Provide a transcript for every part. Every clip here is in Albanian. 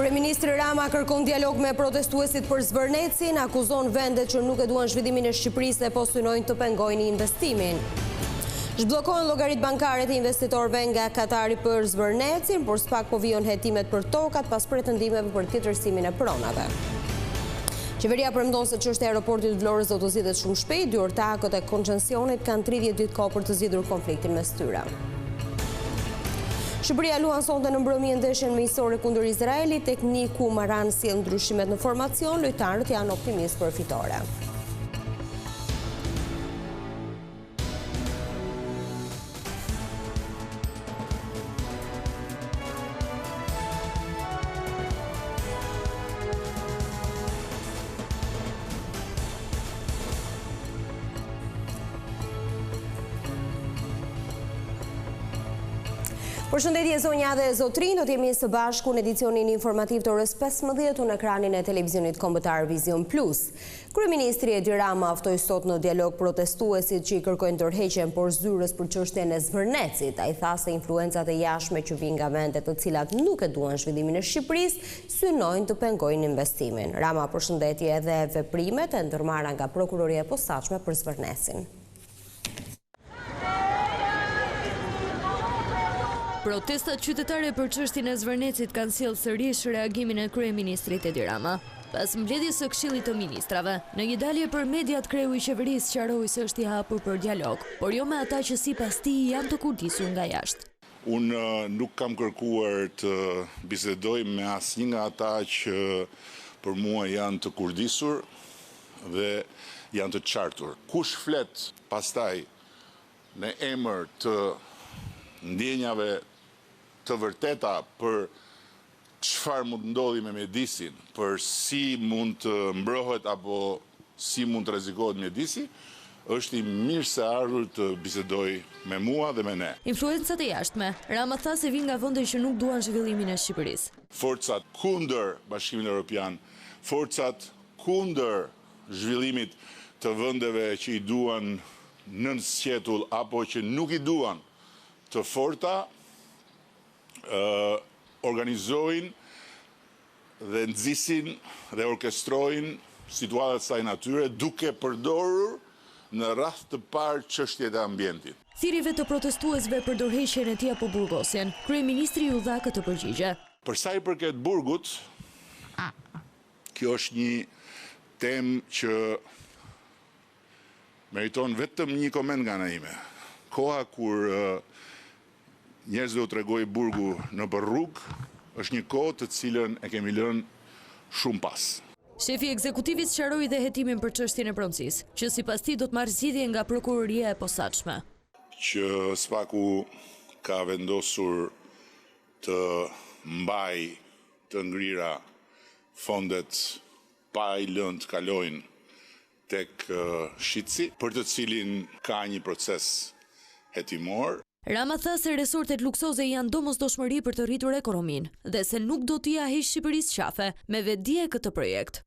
Kryeministri Rama kërkon dialog me protestuesit për Zvërnecin, akuzon vendet që nuk e duan zhvillimin e Shqipërisë dhe po synojnë të pengojnë investimin. Zhbllokohen llogaritë bankare të investitorëve nga Katari për Zvërnecin, por SPAK po vijon hetimet për tokat pas pretendimeve për tjetërsimin e pronave. Qeveria premton se çështja e aeroportit të Vlorës do të zgjidhet shumë shpejt. Dy ortakët e koncesionit kanë 30 ditë kohë për të zgjidhur konfliktin mes tyre. Shqipëria luan sonte në mbrëmje ndeshjen miqësore kundër Izraelit, tek ku Maran sjell ndryshimet në formacion, lojtarët janë optimistë për fitore. Përshëndetje zonja dhe zotrin, do të jemi së bashku në edicionin informativ të orës 15 në ekranin e televizionit kombëtar Vision Plus. Kryeministri Edi Rama ftoi sot në dialog protestuesit që i kërkojnë tërheqjen poshtzyrës për çështjen e Zvërnecit. Ai tha se influencat e jashtme që vijnë nga vende të cilat nuk e duan zhvillimin e Shqipërisë synojnë të pengojnë investimin. Rama përshëndeti edhe veprimet e ndërmarra nga prokuroria e posaçme për Zvërnecin. Protestat qytetare për çështjen e Zvërnecit kanë sjellë sërish reagimin e kryeministrit Edi Rama. Pas mbledhjes së Këshillit të Ministrave, në një dalje për mediat, kreu i qeverisë sqaroi se është i hapur për dialog, por jo me ata që sipas tij janë të kurdisur nga jashtë. Unë nuk kam kërkuar të bisedoj me asnjë nga ata që për mua janë të kurdisur dhe janë të qartur. Kush flet pastaj në emër të ndjenjave të vërteta për çfarë mund ndodhi me mjedisin, për si mund të mbrohet apo si mund të rrezikohet mjedisi, është i mirë se ardhur të bisedoj me mua dhe me ne. Influencat e jashtme, Rama tha se vijnë nga vende që nuk duan zhvillimin e Shqipërisë. Forcat kundër Bashkimit Evropian, forcat kundër zhvillimit të vendeve që i duan nën sqetull apo që nuk i duan të forta, organizojnë dhe nxisin dhe orkestrojnë situatat saj natyre duke përdorur në radh të parë çështjet e ambientit. Thirrjeve të protestuesve për dorëheqjen e tij apo burgosjen, kryeministri u dha këtë përgjigje. Për sa i përket burgut, kjo është një temë që meriton vetëm një koment nga ana ime. Koha kur njerëzve u tregoi burgu në për rrugë, është një kohë të cilën e kemi lënë shumë pas. Shefi ekzekutivit sqaroi dhe hetimin për çështjen e pronësisë, që sipas tij do të marrë zgjidhje nga prokuroria e posaçme. Që SPAK-u ka vendosur të mbaj të ngrira fondet pa i lënë të kalojnë tek shitësi, për të cilin ka një proces hetimor. Rama tha se resortet luksoze janë domosdoshmëri për të rritur ekonominë dhe se nuk do t'i heqë Shqipërisë qafe me vetdije këtë projekt.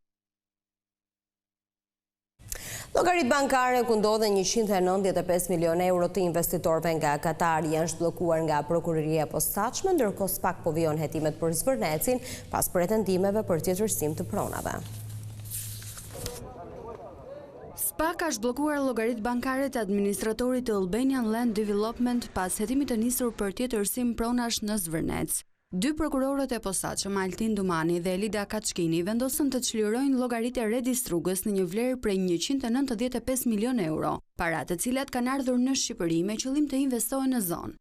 Llogaritë bankare ku ndodhen 195 milionë euro të investitorëve nga Katari janë zhbllokuar nga prokuroria e posaçme, ndërkohë SPAK po vijon hetimet për Zvërnecin pas pretendimeve për tjetërsim të pronave. SPAK ka zhbllokuar llogaritë bankare të administratorit të Albanian Land Development pas hetimit të nisur për tjetërsim pronash në Zvërnec. Dy prokurorët e posaçëm, Altin Dumani dhe Elida Kaçkini, vendosën të çlirojnë llogaritë e Redistrugës në një vlerë prej 195 milionë euro, para të cilat kanë ardhur në Shqipëri me qëllim të investohen në zonë.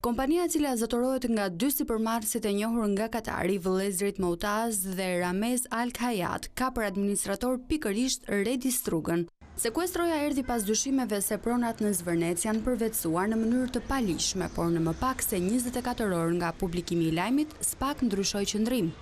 Kompania e cila zotërohet nga dy sipërmarrësit e njohur nga Katari, vëllezërit Moutaz dhe Ramez Al Khayat, ka për administrator pikërisht Redistrugën. Sekuestroja erdhi pas dyshimeve se pronat në Zvërnec janë përvetësuar në mënyrë të palishme, por në më pak se 24 orë nga publikimi i lajmit, SPAK ndryshoi qëndrim.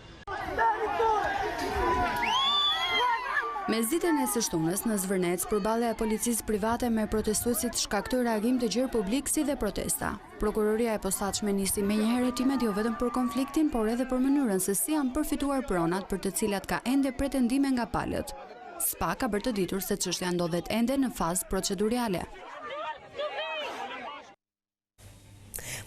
Me zgjidhjen e së shtunës në Zvërnec, përballja e policisë private me protestuesit shkaktoi reagim të gjerë publik si dhe protesta. Prokuroria e posaçme nisi menjëherë hetimet jo vetëm për konfliktin, por edhe për mënyrën se si janë përfituar pronat për të cilat ka ende pretendime nga palët. SPAK ka bërë të ditur se çështja ndodhet ende në fazë procedurale.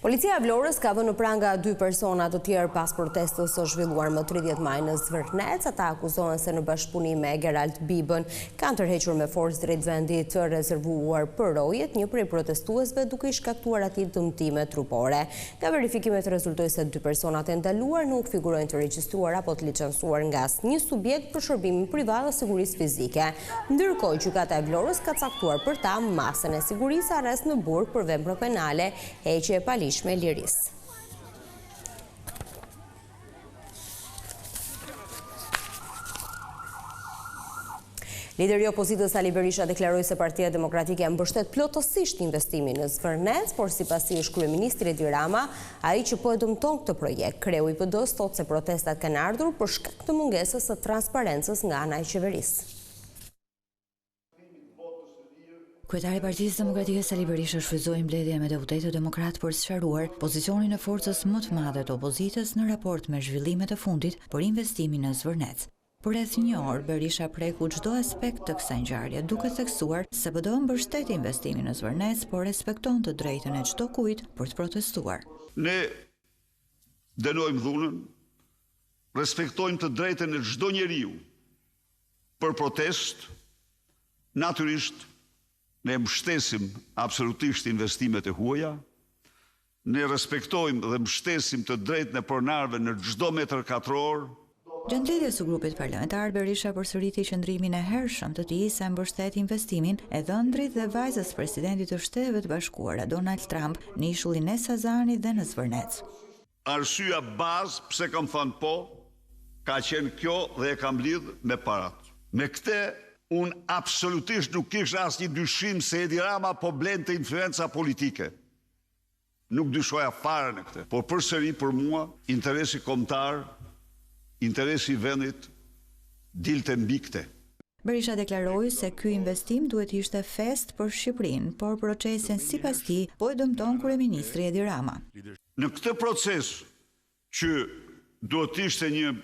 Policia e Vlorës ka vënë në pranga 2 persona të tjerë pas protestës së zhvilluar më 30 maj në Zvërnec. Ata akuzohen se në bashkëpunim me Gerald Bibën kanë tërhequr me forcë drejt vendit të rezervuar për rojet një prej protestuesve duke i shkaktuar atij dëmtime trupore. Nga verifikimet rezultoi se 2 personat e ndaluar nuk figurojnë të regjistruar apo të licencuar nga asnjë subjekt për shërbimin privat dhe sigurisë fizike. Ndërkohë, gjykata e Vlorës ka caktuar për ta masën e sigurisë arrest në burg për vepra penale, heqje e palishme e lirisë. Lideri i opozitës Ali Berisha deklaroi se Partia Demokratike mbështet plotësisht investimin në Zvërnec, por sipas tij është kryeministri Edi Rama ai që po e dëmton këtë projekt. Kreu i PD-s thotë se protestat kanë ardhur për shkak të mungesës së transparencës nga ana e qeverisë. Kryetari i Partisë Demokratike Ali Berisha shfrytëzoi mbledhje me deputetë demokratë për sqaruar pozicionin e forcës më të madhe të opozitës në raport me zhvillimet e fundit për investimin në Zvërnec. Për rreth një orë, Berisha preku çdo aspekt të kësaj ngjarje, duke theksuar se BDO mbështet investimin në Zvërnec, por respekton të drejtën e çdo kujt për të protestuar. Ne dënojmë dhunën, respektojmë të drejtën e çdo njeriu për protest, natyrisht ne mbështesim absolutisht investimet e huaja, ne respektojmë dhe mbështesim të drejtën e pronarëve në çdo metër katror. Gjatë mbledhjes së grupit parlamentar, Berisha përsëriti qëndrimin e hershëm të tij se mbështet investimin e dhëndrit dhe vajzës presidentit të Shteteve të Bashkuara Donald Trump në ishullin e Sazanit dhe në Zvërnec. Arsyeja bazë pse kam thënë po, ka qenë kjo dhe e kam lidh me parat. Me këtë unë absolutisht nuk kisha asnjë dyshim se Edi Rama po blente influenca politike. Nuk dyshoja fare në këtë, por përsëri për mua interesi kombëtar, interesi i vendit dilte mbi këtë. Berisha deklaroi se ky investim duhet ishte fest për Shqipërinë, por procesin sipas tij po e dëmton kryeministri Edi Rama. Në këtë proces që duhet ishte një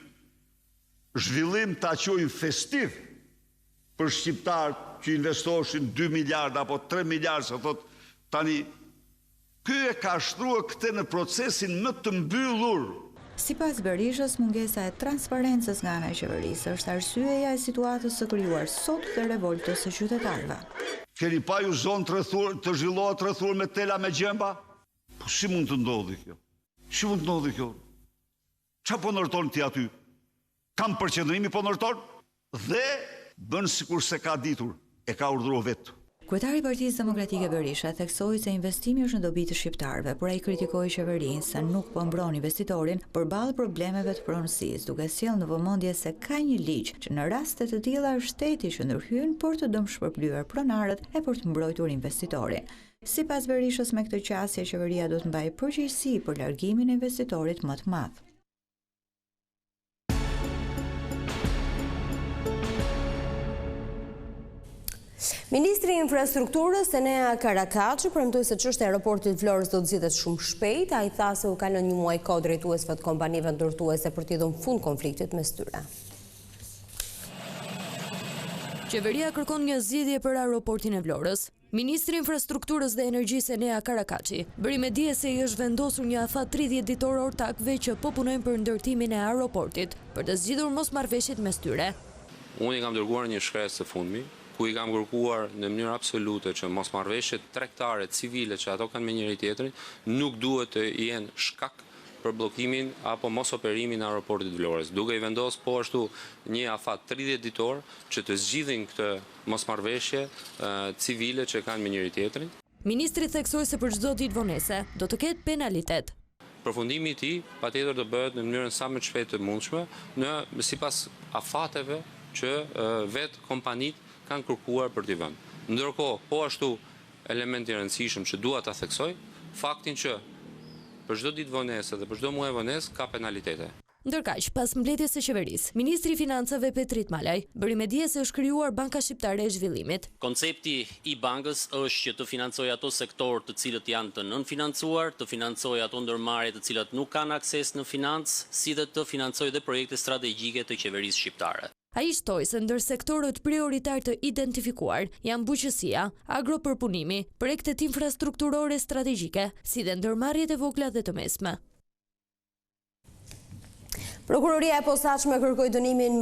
zhvillim ta quajmë festiv për shqiptarët që investoheshin 2 miliardë apo 3 miliardë, se thot tani ky e ka shtruar këtë në procesin më të mbyllur. Sipas Berishës, mungesa e transparencës nga ana e qeverisë është arsyeja e situatës së krijuar sot dhe revoltës së qytetarëve. Keni pa ju zonë të zhvillohet rrethuar me tela me gjemba? Po si mund të ndodhi kjo? Si mund të ndodhi kjo? Çfarë po ndërton ti aty? Kam përqendrimi po ndërton? Dhe bën sikur se ka ditur, e ka urdhëruar vetë. Kryetari i Partisë Demokratike Berisha theksoi se investimi është në dobi të shqiptarëve, por ai kritikoi qeverinë se nuk po mbron investitorin përballë problemeve të pronësisë, duke sjellë në vëmendje se ka një ligj që në raste të tilla është shteti që ndërhyn për të dëmshpërblyer pronarët e për të mbrojtur investitorin. Sipas Berishës, me këtë qasje qeveria do të mbajë përgjegjësi për largimin e investitorit më të madh. Ministri i Infrastrukturës Enea Karakaçi premtoi se çështja e aeroportit Vlorës do të zgjidhet shumë shpejt. Ai tha se u ka lënë një muaj kohë drejtuesve të kompanive ndërtuese për t'i dhënë fund konfliktit mes tyre. Qeveria kërkon një zgjidhje për aeroportin e Vlorës. Ministri i Infrastrukturës dhe Energjisë Enea Karakaçi bëri me dije se i është vendosur një afat 30 ditor ortakëve që po punojnë për ndërtimin e aeroportit për të zgjidhur mosmarrveshjet mes tyre. Unë i kam dërguar një shkresë të fundmi, ku i kam kërkuar në mënyrë absolute që mosmarrveshjet tregtare civile që ato kanë me njëri tjetrin nuk duhet të jenë shkak për bllokimin apo mos operimin e aeroportit Vlorës, duke i vendosur po ashtu një afat 30 ditor që të zgjidhin këtë mosmarrveshje civile që kanë me njëri tjetrin. Ministri theksoi se për çdo ditë vonese do të ketë penalitet. Përfundimi i tij patjetër do bëhet në mënyrën sa më të shpejtë të mundshme, sipas afateve që vetë kompanitë kanë kërkuar për t'i vënë. Ndërkohë, po ashtu element i rëndësishëm që dua ta theksoj, faktin që për çdo ditë vonese dhe për çdo muaj vonesë ka penalitete. Ndërkaq, pas mbledhjes së qeverisë, Ministri i Financave Petrit Malaj bëri me dije se është krijuar Banka Shqiptare e Zhvillimit. Koncepti i bankës është që të financojë ato sektorë të cilët janë të nënfinancuar, të financojë ato ndërmarrje të cilat nuk kanë akses në financë, si dhe të financojë dhe projekte strategjike të qeverisë shqiptare. Ai shtoi se ndër sektorët prioritar të identifikuar janë bujqësia, agropërpunimi, projektet infrastrukturore strategjike, si dhe ndërmarrjet e vogla dhe të mesme. Prokuroria e posaçme kërkoi dënimin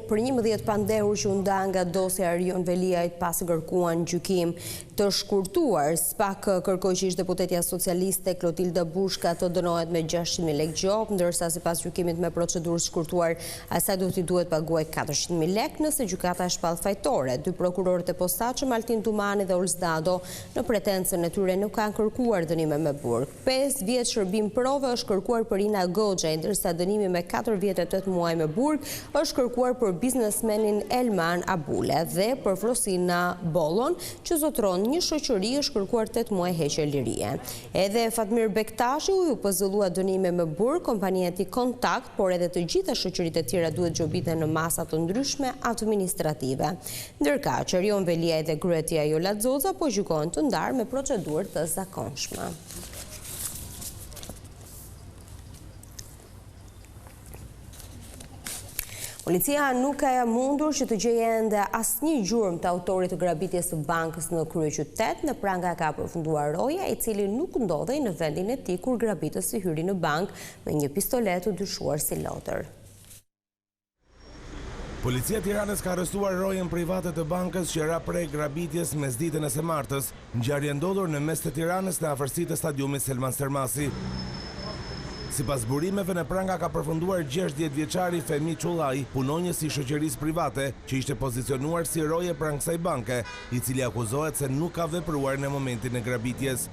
për 11 pandehur që u nda nga dosja e Erion Veliajt pasi kërkuan gjykim të shkurtuar. SPAK kërkoi që ish deputetja socialiste Klotilda Bushka të dënohet me 600.000 lekë gjop, ndërsa sipas gjykimit me procedurë shkurtuar asaj do t'i duhet paguaj 400.000 lekë nëse gjykata e shpall fajtore. Dy prokurorët e posaçëm Altin Tumani dhe Olsdado në pretencën e tyre nuk kanë kërkuar dënime me burg. 5 vjet shërbim prove është kërkuar për Ina Goxha, ndërsa dënimi me 4 vjet e 8 muaj me burg është kërkuar për biznesmenin Elman Abule dhe për Frosina Bollon, që zotron një shoqëri është kërkuar 8 muaj heqje lirie. Edhe Fatmir Bektashi u pëzëllua dënime me burg, kompania e tij Kontakt, por edhe të gjitha shoqëritë e tjera duhet gjobiten në masa të ndryshme administrative. Ndërkaq Erion Veliaj dhe kryetja Jola Zoza po gjykohen të ndarë me procedurë të zakonshme. Policia nuk ka mundur që të gjejë ende asnjë gjurmë të autorit të grabitjes së bankës në kryeqytet, në pranga ka përfunduar roja, i cili nuk ndodhej në vendin e tij kur grabitësi hyri në bankë me një pistolet të dyshuar si lotër. Policia e Tiranës ka arrestuar rojen private të bankës që ra prej grabitjes mesditën e së martës, ngjarje ndodhur në mes të Tiranës në afërsi të stadiumit Selman Stermasi. Sipas burimeve në pranga ka përfunduar 60 vjeçari Femi Çullaj, punonjës i shoqërisë private që ishte pozicionuar si roje pranë kësaj banke, i cili akuzohet se nuk ka vepruar në momentin e grabitjes.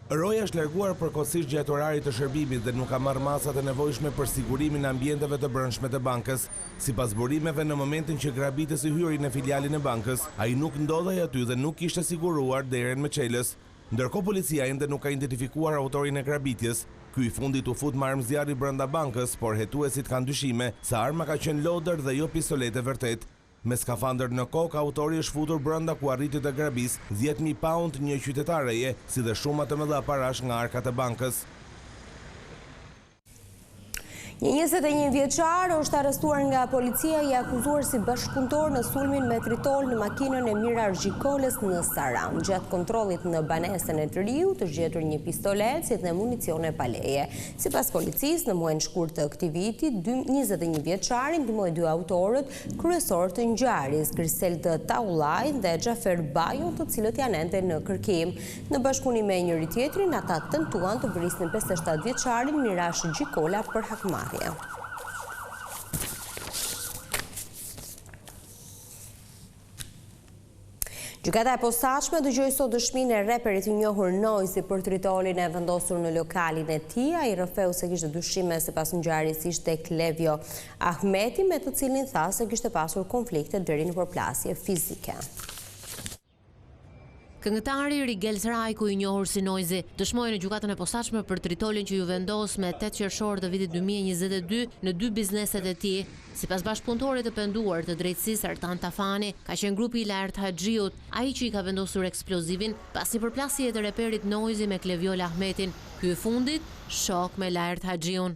Roja është larguar përkohësisht gjatë orarit të shërbimit dhe nuk ka marrë masat e nevojshme për sigurimin e ambienteve të brendshme të bankës. Sipas burimeve, në momentin që grabitësi hyri në filialin e bankës, ai nuk ndodhej aty dhe nuk kishte siguruar derën me çelës. Ndërkohë policia ende nuk ka identifikuar autorin e grabitjes. Ky i fundit u fut me armë zjarri brenda bankës, por hetuesit kanë dyshime se arma ka qenë lodër dhe jo pistolet e vërtet. Me skafandër në kokë, autori është futur brenda ku arriti të grabis 10.000 pound një qytetareje, si dhe shumë të mëdha parash nga arkat e bankës. Një 21 vjeçar është arrestuar nga policia i akuzuar si bashkëpunëtor në sulmin me tritol në makinën e Mirar Gjikoles në Saran. Gjatë kontrollit në banesën e të riu të zgjetur një pistolet si dhe municione pa leje. Sipas policisë, në muajin shkurt të këtij viti, 21 vjeçarin ndihmoi dy autorët kryesor të ngjarjes, Griselda Taullaj dhe Xhafer Bajo, të cilët janë ende në kërkim. Në bashkëpunim me njëri tjetrin, ata tentuan të vrisnin 57 vjeçarin Mirash Gjikola për hakmarrje. Gjykata e posaçme dëgjoi sot dëshminë e reperit i njohur Noizi për tritolin e vendosur në lokalin e tij. Ai rrëfeu se kishte dyshime sipas ngjarjes ishte Klevio Ahmeti, me të cilin tha se kishte pasur konflikte deri në përplasje fizike. Këngëtari Rigel Srajku, i njohur si Noizi, dëshmoi në gjykatën e posaçme për tritolin që ju vendos me 8 qershor të vitit 2022 në 2 bizneset e tij. Sipas bashkëpunëtorit të penduar të drejtësisë Artan Tafani, ka qenë grupi i Lart Haxhiut, ai që i ka vendosur eksplozivin pasi përplasje të reperit Noizi me Kleviol Ahmetin. Ky i fundit shok me Lart Haxhiun.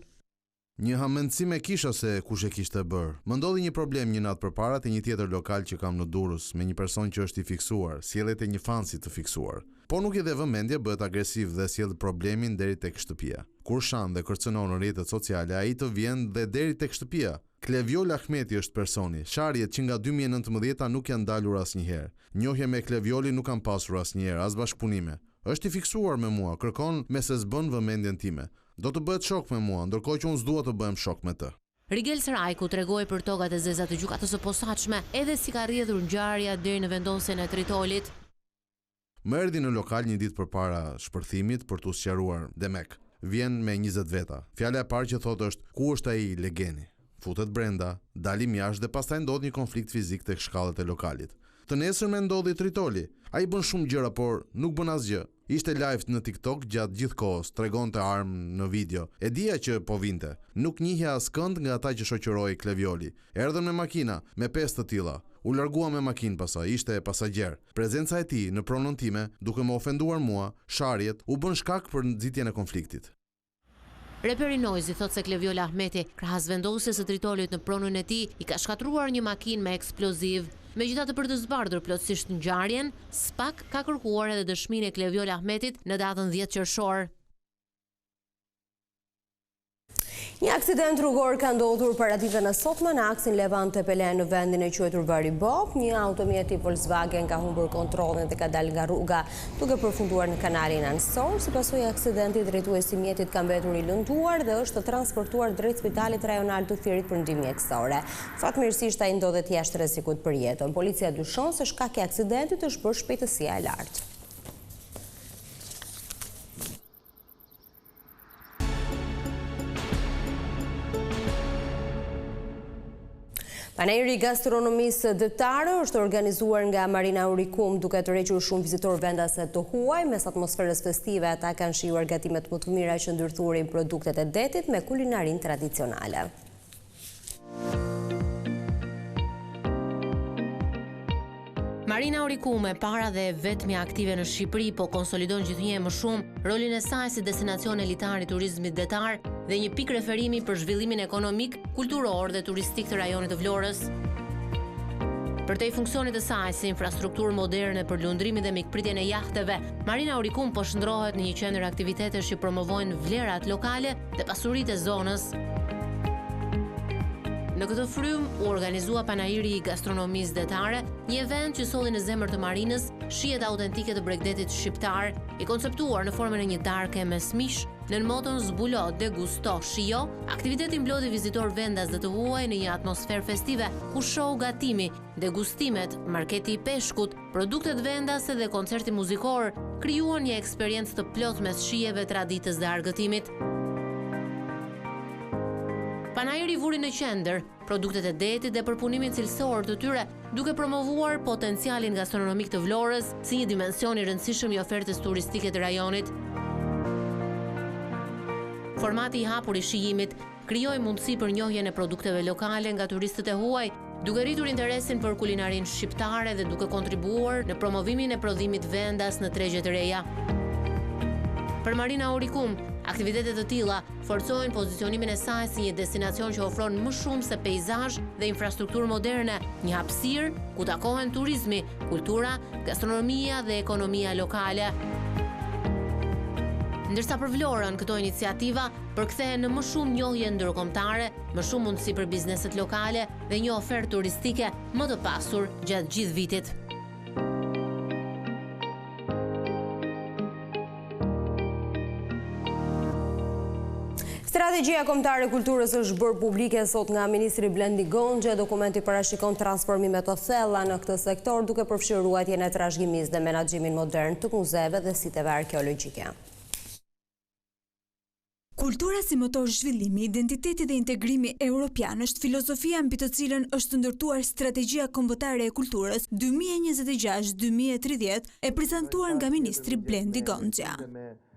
Një hamendësi me kisha se kush e kishte bërë. Më ndodhi një problem një natë përpara te një tjetër lokal që kam në Durrës me një person që është i fiksuar, sjelljet e një fansi të fiksuar. Po nuk i dhe vëmendje, bëhet agresiv dhe sjell problemin deri tek shtëpia. Kur shan dhe kërcënon në rrjetet sociale, ai të vjen dhe deri tek shtëpia. Kleviol Ahmeti është personi. Sharjet që nga 2019 nuk janë dalur asnjëherë. Njohje me Kleviolin nuk kam pasur asnjëherë, as bashkëpunime. Është i fiksuar me mua, kërkon me se s'bën vëmendjen time. Do të bëhet shok me mua, ndërkohë që unë s'dua të bëhem shok me të. Rigel Srajku tregoi për tokat e zeza të gjykatës së posaçme edhe si ka rrjedhur ngjarja deri në vendosjen e tritolit. Më erdhi në lokal një ditë përpara shpërthimit për t'u sqaruar Demek. Vjen me 20 veta. Fjala e parë që thotë është: "Ku është ai Legeni?" Futet brenda, dalim jashtë dhe pastaj ndodh një konflikt fizik tek shkallët e lokalit. Të nesërme ndodhi tritoli. Ai bën shumë gjëra, por nuk bën asgjë. Ishte live në TikTok gjatë gjithë kohës, tregonte armë në video. E dija që po vinte. Nuk njihja askënd nga ata që shoqëroi Klevioli. Erdhën me makina, me 5 të tilla. U largua me makinë pasaj, ishte pasagjer. Prezenca e tij në pronën time, duke më ofenduar mua, sharjet, u bën shkak për nxitjen e konfliktit. Reperi Noizi thot se Kleviola Ahmeti, krahas vendosjes së tritolit në pronën e tij, i ka shkatruar një makinë me eksploziv. Megjithatë, për të zbardhur plotësisht ngjarjen, SPAK ka kërkuar edhe dëshminë e Kleviola Ahmetit në datën 10 qershor. Një aksident rrugor ka ndodhur paraditën e sotme në aksin Levante-Pelen në vendin e quajtur Baribop. Një automjet tip Volkswagen ka humbur kontrollin dhe ka dalë nga rruga duke përfunduar në kanalin anësor. Si pasojë e aksidenti, drejtuesi i mjetit ka mbetur i lënduar dhe është transportuar drejt spitalit rajonal të Firit për ndihmë mjekësore. Fatmirësisht ai ndodhet jashtë rrezikut për jetën. Policia dyshon se shkaki i aksidentit është bërë shpejtësia e lartë. Panajri gastronomisë detare është organizuar nga Marina Aurikum duke tërhequr shumë vizitorë vendase të huaj. Mes atmosferës festive ata kanë shijuar gatimet më të mira që ndërthurin produktet e detit me kulinarin tradicionale. Marina Aurikum, e para dhe vetmi aktive në Shqipëri, po konsolidon gjithnjë më shumë rolin e saj si destinacion elitar i turizmit detar dhe një pikë referimi për zhvillimin ekonomik, kulturor dhe turistik të rajonit të Vlorës. Përtej funksionit të saj si infrastrukturë moderne për lundrimin dhe mikpritjen e jahteve, Marina Aurikum po shndrohet në një qendër aktivitetesh që promovojnë vlerat lokale dhe pasuritë e zonës. Në këtë frym u organizua panajiri i gastronomisë detare, një event që solli në zemër të Marinës shijet autentike të Bregdetit shqiptar, i konceptuar në formën e një darke me smish, në moton zbulo, degusto, shijo. Aktiviteti mblodhi vizitor vendas dhe të huaj në një atmosferë festive, ku show gatimi, degustimet, marketi i peshkut, produktet vendase dhe koncerti muzikor krijuan një eksperiencë të plotë mes shijeve, traditës dhe argëtimit. Panajiri vuri në qendër produktet e detit dhe përpunimin cilësor të tyre, duke promovuar potencialin gastronomik të Vlorës si një dimension i rëndësishëm i ofertës turistike të rajonit. Formati i hapur i shijimit krijoi mundësi për njohjen e produkteve lokale nga turistët e huaj, duke rritur interesin për kulinarin shqiptare dhe duke kontribuar në promovimin e prodhimit vendas në tregje të reja. Për Marina Aurikum, aktivitetet të tilla forcojnë pozicionimin e saj si një destinacion që ofron më shumë se peizazh dhe infrastrukturë moderne, një hapësirë ku takohen turizmi, kultura, gastronomia dhe ekonomia lokale. Ndërsa për Vlorën, këto iniciativa përkthehen në më shumë njohje ndërkombëtare, më shumë mundësi për bizneset lokale dhe një ofertë turistike më të pasur gjatë gjithë vitit. Strategjia kombëtare e kulturës është bërë publike sot nga Ministri Blendi Gonxha. Dokumenti parashikon transformime të thella në këtë sektor, duke përfshirë ruajtjen e trashëgimisë dhe menaxhimin modern të muzeve dhe siteve arkeologjike. Kultura si motor zhvillimi, identiteti dhe integrimi europian është filozofia mbi të cilën është ndërtuar strategjia kombëtare e kulturës 2026-2030 e prezantuar nga Ministri Blendi Gonxha.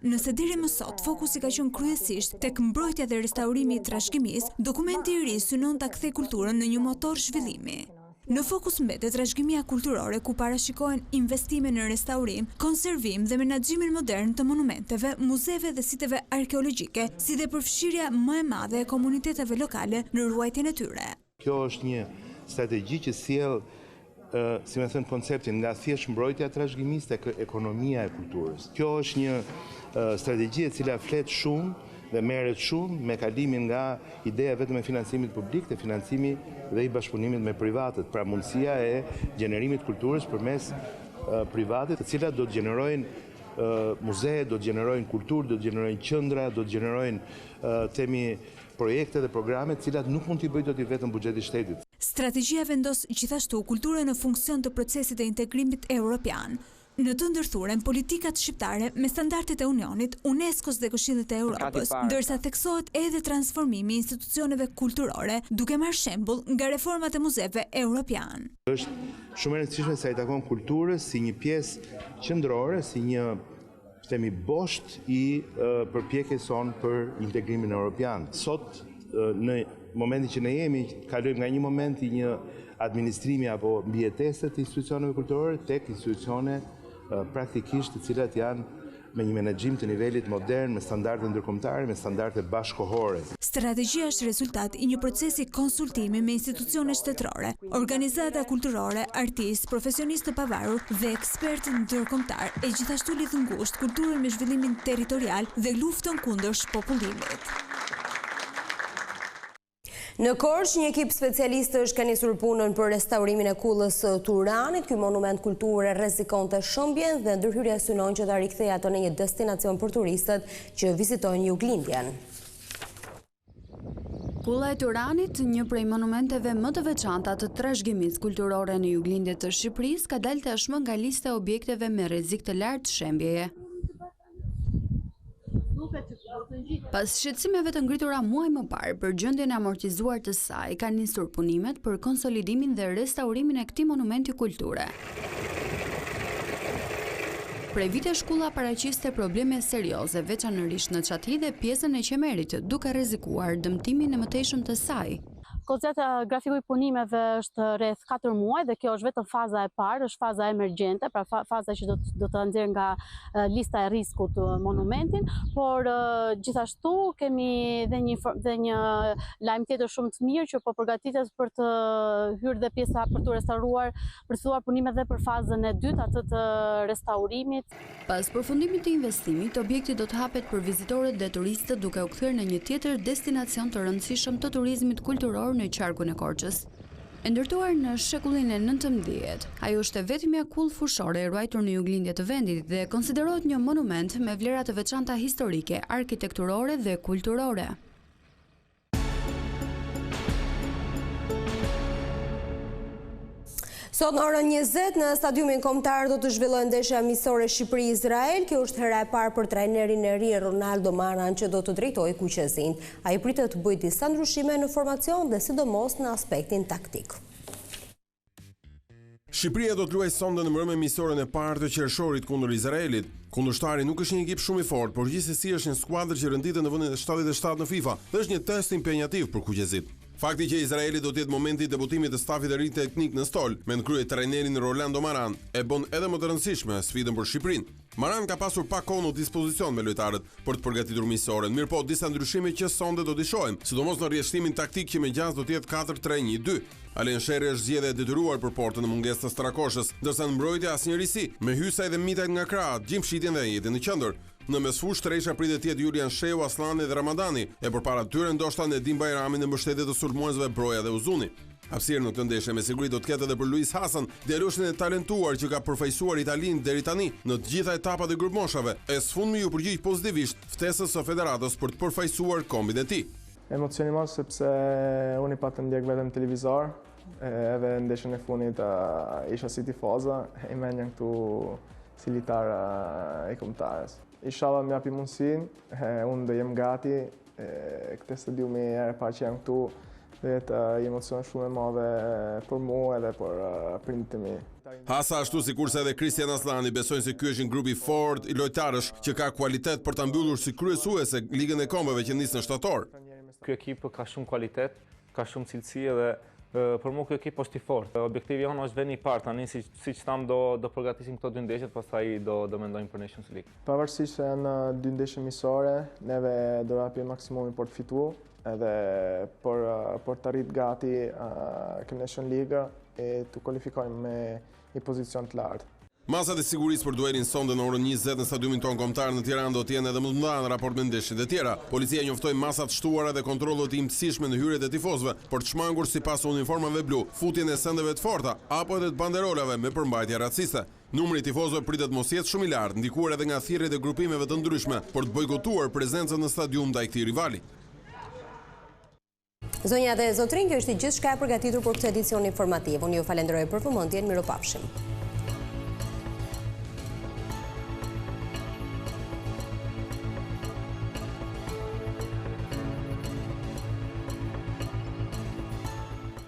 Nëse deri më sot fokusi ka qenë kryesisht tek mbrojtja dhe restaurimi i trashëgimisë, dokumenti i ri synon ta kthejë kulturën në një motor zhvillimi. Në fokus mbetet trashëgimia kulturore, ku parashikohen investime në restaurim, konservim dhe menaxhimin modern të monumenteve, muzeve dhe siteve arkeologjike, si dhe përfshirja më e madhe e komuniteteve lokale në ruajtjen e tyre. Kjo është një strategji që sjell, si më thënë, konceptin nga thjesht mbrojtja e trashëgimisë tek ekonomia e kulturës. Kjo është një strategji e cila flet shumë dhe merret shumë me kalimin nga ideja vetëm e financimit publik te financimi dhe i bashkëpunimit me privatët, pra mundësia e gjenerimit kulturës përmes privatëve, të cilat do të gjenerojnë muze, do të gjenerojnë kulturë, do të gjenerojnë qendra, do të gjenerojnë projekte dhe programe të cilat nuk mund t'i bëjë dot i vetëm buxheti i shtetit. Strategjia vendos gjithashtu kulturën në funksion të procesit të integrimit evropian. Në të ndërthuren politikat shqiptare me standardet e Unionit, UNESCO-s dhe Këshillit të Europës, ndërsa theksohet edhe transformimi i institucioneve kulturore, duke marrë shembull nga reformat e muzeve europian. Është shumë e rëndësishme se ai takon kulturës si një pjesë qendrore, si një bosht i përpjekjes sonë për integrimin europian. Sot, në momentin që ne jemi, kalojmë nga një moment i një administrimi apo mbijetese të institucioneve kulturore tek institucione praktikisht të cilat janë me një menaxhim të nivelit modern, me standarde ndërkombëtare, me standarde bashkëkohore. Strategjia është rezultat i një procesi konsultimi me institucione shtetërore, organizata kulturore, artistë, profesionistë të pavarur dhe ekspertë ndërkombëtar, e gjithashtu lidh ngushtë kulturën me zhvillimin territorial dhe luftën kundër shpopullimit. Në Korçë, një ekip specialistësh ka nisur punën për restaurimin e kullës së Turanit. Ky monument kulture rrezikonte shëmbjen dhe ndërhyrja synon që ta rikthejë atë në një destinacion për turistët që vizitojnë Juglindjen. Kulla e Turanit, një prej monumenteve më të veçanta të trashëgimisë kulturore në Juglindje të Shqipërisë, ka dalë tashmë nga lista e objekteve me rrezik të lartë shembjeje. Pas shqetësimeve të ngritura muaj më parë për gjendjen e amortizuar të saj, kanë nisur punimet për konsolidimin dhe restaurimin e këtij monumenti kulture. Prej vitesh kulla paraqiste probleme serioze, veçanërisht në çati dhe pjesën e qemerit, duke rrezikuar dëmtimin e mëtejshëm të saj. Koncepti grafiku i punimeve është rreth 4 muaj dhe kjo është vetëm faza e parë, është faza emergjente, pra faza që do të nxjerrë nga lista e rrezikut monumentin, por gjithashtu kemi dhe një lajm tjetër shumë të mirë që po përgatitet për të hyrë dhe pjesa për të restauruar, për të filluar punimet dhe për fazën e dytë, atë të restaurimit. Pas përfundimit të investimit, objekti do të hapet për vizitorët dhe turistët duke u kthyer në një tjetër destinacion të rëndësishëm të turizmit kulturor në qarkun e Korçës. E ndërtuar në shekullin e 19, ajo është vetmja kullë fushore e ruajtur në Juglindje të vendit dhe konsiderohet një monument me vlera të veçanta historike, arkitekturore dhe kulturore. Sot në orën 20 në stadiumin kombëtar do të zhvillohet ndeshja miqësore Shqipëri-Izrael. Kjo është hera e parë për trajnerin e ri Ronaldo Maran që do të drejtojë kuqezin. Ai pritet të bëjë disa ndryshime në formacion dhe sidomos në aspektin taktik. Shqipëria do të luajë sonde në mbrëmje miqësore e parë të qershorit kundër Izraelit. Kundërshtari nuk është një ekip shumë i fortë, por gjithsesi është një skuadër që rënditet në vendin e 77 në FIFA dhe është një test impenjativ për kuqezit. Fakti që Izraeli do të jetë momenti i debutimit të stafit të ri teknik në stol, me nënkrye trajnerin Rolando Maran, e bën edhe më të rëndësishme sfidën për Shqipërinë. Maran ka pasur pak kohë në dispozicion me lojtarët për të përgatitur miqësoren, mirë po disa ndryshime që sonde do t'i shohim, sidomos në rrjedhtimin taktik që me gjasë do të jetë 4-3-1-2. Alen Sherri është zgjedhje e detyruar për portën në mungesë të Strakoshës, ndërsa në mbrojtje asnjë risi, me Hysa dhe Mitajt nga krahët, gjimshitjen dhe jetën në qendër. Në mesfush tresha pritet të jetë Julian Sheu, Aslani dhe Ramadani, e përpara tyre ndoshta Nedim Bajrami në mbështetje të sulmuesve Broja dhe Uzuni. Hapësirë në këtë ndeshje me siguri do të ketë edhe për Luis Hasan, djalushin e talentuar që ka përfaqësuar Italinë deri tani në të gjitha etapat e grupmoshave, e sfundmi ju përgjigj pozitivisht ftesës së federatës për të përfaqësuar kombin e tij. Emocioni madh sepse unë patëm ndjek vetëm televizor, edhe ndeshjen e fundit isha si tifoza, i menja këtu si litar e kombëtarës. Inshallah më japi mundësinë, unë do jem gati, këtë stadiumi e parë që jam këtu, dhe jetë emocion shumë e madhe për mua edhe për prindërit e mi. Hasa ashtu sikurse edhe Kristian Aslani besojnë se ky është një grup i fortë i lojtarësh që ka kualitet për ta mbyllur si kryesuese ligën e kombeve që nis në shtator. Ky ekip ka shumë kualitet, ka shumë cilësi edhe për mua ky ekip është i fortë. Objektivi jonë është vendi i parë tani, siç tham do përgatisim këto dy ndeshjet, pastaj do mendojmë për Nations League. Pavarësisht se janë dy ndeshje miqësore, neve do japim maksimumin për të fituar, edhe për të arrit gati këtë Nations League e të kualifikojmë me një pozicion të lartë. Masat e sigurisë për duelin sonde në orën 20 në stadiumin tonë kombëtar në Tiranë do të jenë edhe më të mëdha në raport me ndeshjet e tjera. Policia njoftoi masat shtuara dhe kontrollet e imtësishme në hyrjet e tifozëve për të shmangur sipas uniformave blu, futjen e sendeve të forta apo edhe të banderolave me përmbajtje raciste. Numri i tifozëve pritet mos jetë shumë i lartë, ndikuar edhe nga thirrjet e grupimeve të ndryshme për të bojkotuar prezencën në stadium ndaj këtij rivali. Zonja dhe zotrinj, kjo është i gjithçka e përgatitur për këtë edicion informativ. Unë ju falenderoj për vëmendjen, mirupafshim.